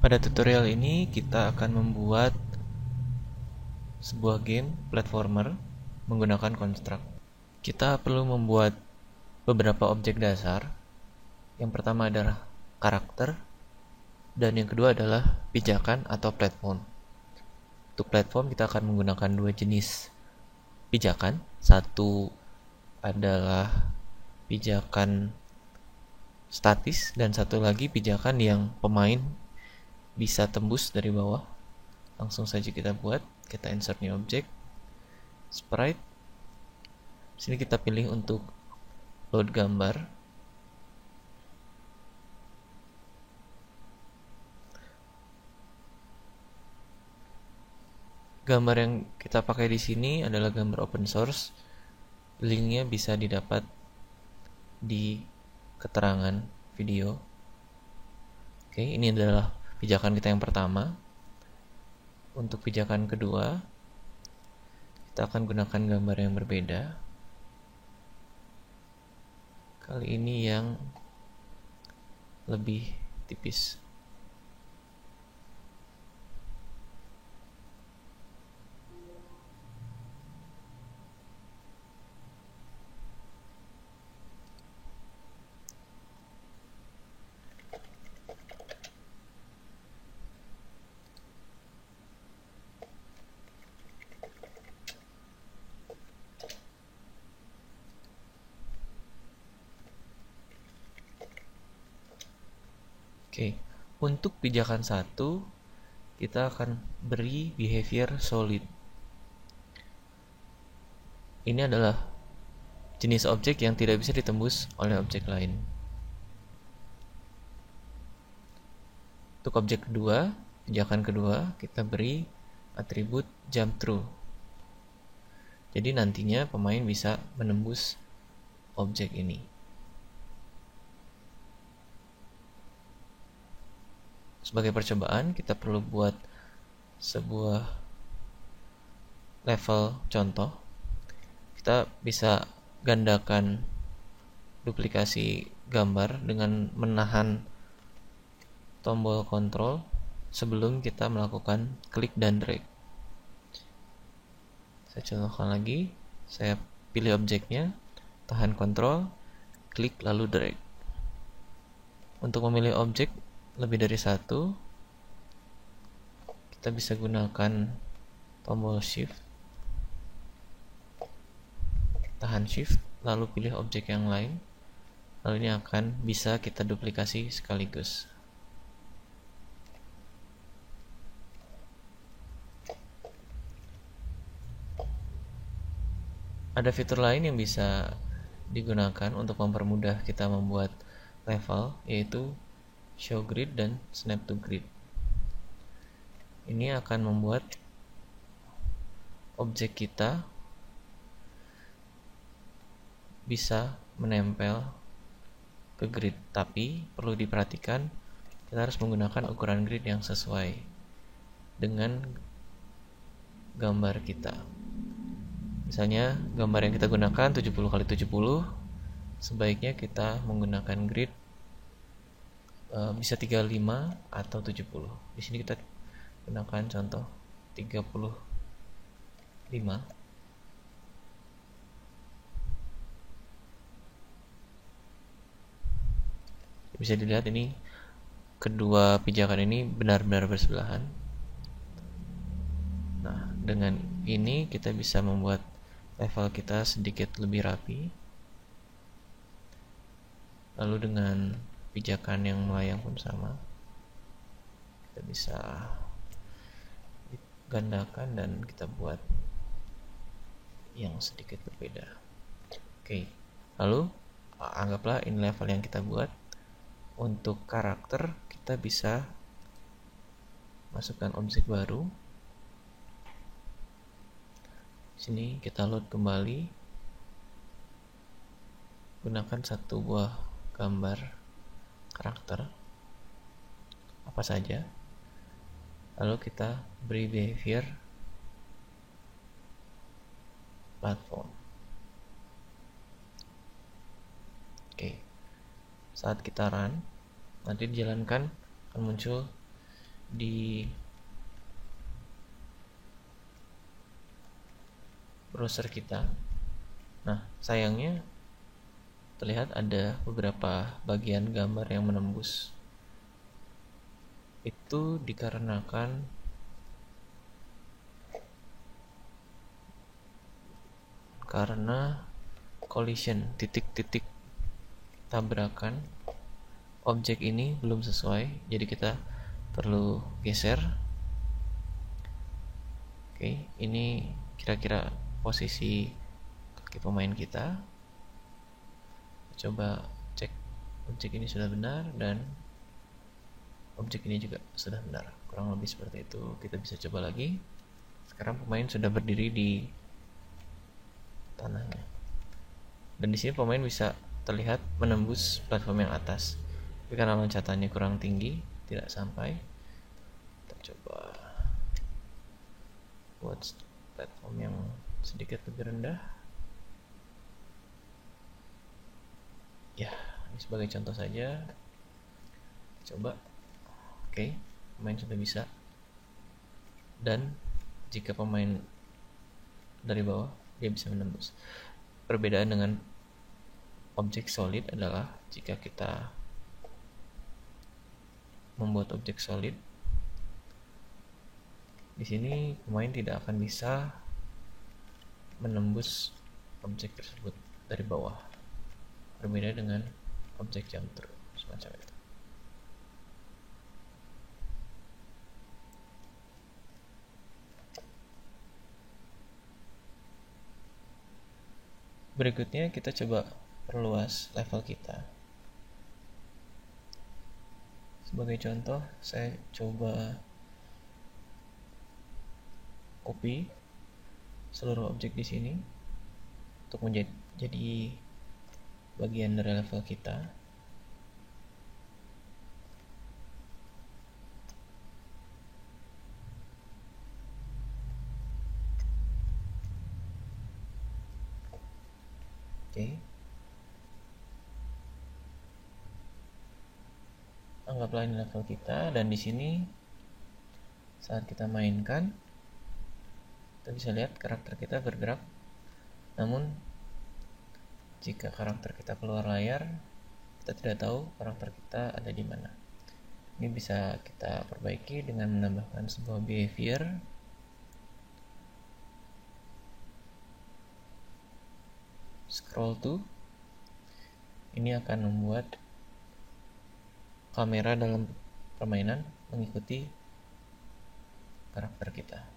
Pada tutorial ini kita akan membuat sebuah game platformer menggunakan construct. Kita perlu membuat beberapa objek dasar. Yang pertama adalah karakter, dan yang kedua adalah pijakan atau platform. Untuk platform kita akan menggunakan dua jenis pijakan. Satu adalah pijakan statis dan satu lagi pijakan yang pemain bisa tembus dari bawah. Langsung saja kita buat. Kita insert new object, sprite. Sini kita pilih untuk load gambar. Gambar yang kita pakai di sini adalah gambar open source. Linknya bisa didapat di keterangan video. Oke, ini adalah pijakan kita yang pertama. Untuk pijakan kedua, kita akan gunakan gambar yang berbeda. Kali ini yang lebih tipis. Oke, untuk pijakan 1 kita akan beri behavior solid. Ini adalah jenis objek yang tidak bisa ditembus oleh objek lain. Untuk objek kedua, pijakan kedua, kita beri atribut jump through. Jadi nantinya pemain bisa menembus objek ini. Sebagai percobaan, kita perlu buat sebuah level contoh. Kita bisa gandakan duplikasi gambar dengan menahan tombol kontrol sebelum kita melakukan klik dan drag. Saya contohkan lagi. Saya pilih objeknya, tahan kontrol, klik lalu drag. Untuk memilih objek lebih dari satu, kita bisa gunakan tombol shift, tahan shift, lalu pilih objek yang lain. Lalu ini akan bisa kita duplikasi sekaligus. Ada fitur lain yang bisa digunakan untuk mempermudah kita membuat level, yaitu show grid dan snap to grid. Ini akan membuat objek kita bisa menempel ke grid, tapi perlu diperhatikan kita harus menggunakan ukuran grid yang sesuai dengan gambar kita. Misalnya gambar yang kita gunakan 70x70, sebaiknya kita menggunakan grid bisa 35 atau 70. Di sini kita gunakan contoh 35. Bisa dilihat ini kedua pijakan ini benar-benar bersebelahan. Nah, dengan ini kita bisa membuat level kita sedikit lebih rapi. Lalu dengan pijakan yang melayang pun sama. Kita bisa gandakan dan kita buat yang sedikit berbeda. Oke. Lalu anggaplah ini level yang kita buat. Untuk karakter kita bisa masukkan objek baru. Sini kita load kembali. Gunakan satu buah gambar karakter apa saja. Lalu kita beri behavior platform. Oke. Saat kita run, nanti dijalankan akan muncul di browser kita. Nah, sayangnya terlihat ada beberapa bagian gambar yang menembus. Itu dikarenakan collision, titik-titik tabrakan objek ini belum sesuai, jadi kita perlu geser. Oke, ini kira-kira posisi kaki pemain kita. Coba cek objek ini sudah benar dan objek ini juga sudah benar. Kurang lebih seperti itu. Kita bisa coba lagi. Sekarang pemain sudah berdiri di tanahnya. Dan di sini pemain bisa terlihat menembus platform yang atas. Tapi karena loncatannya kurang tinggi, tidak sampai. Kita coba buat platform yang sedikit lebih rendah. Ya, ini sebagai contoh saja. Coba. Oke, pemain sudah bisa. Dan jika pemain dari bawah, dia bisa menembus. Perbedaan dengan objek solid adalah jika kita membuat objek solid, di sini pemain tidak akan bisa menembus objek tersebut dari bawah. Berbeda dengan objek jump through semacam itu. Berikutnya kita coba perluas level kita. Sebagai contoh, saya coba copy seluruh objek di sini untuk menjadi bagian dari level kita. Oke. Anggaplah ini level kita, dan di sini saat kita mainkan kita bisa lihat karakter kita bergerak. Namun jika karakter kita keluar layar, kita tidak tahu karakter kita ada di mana. Ini bisa kita perbaiki dengan menambahkan sebuah behavior. Scroll to. Ini akan membuat kamera dalam permainan mengikuti karakter kita.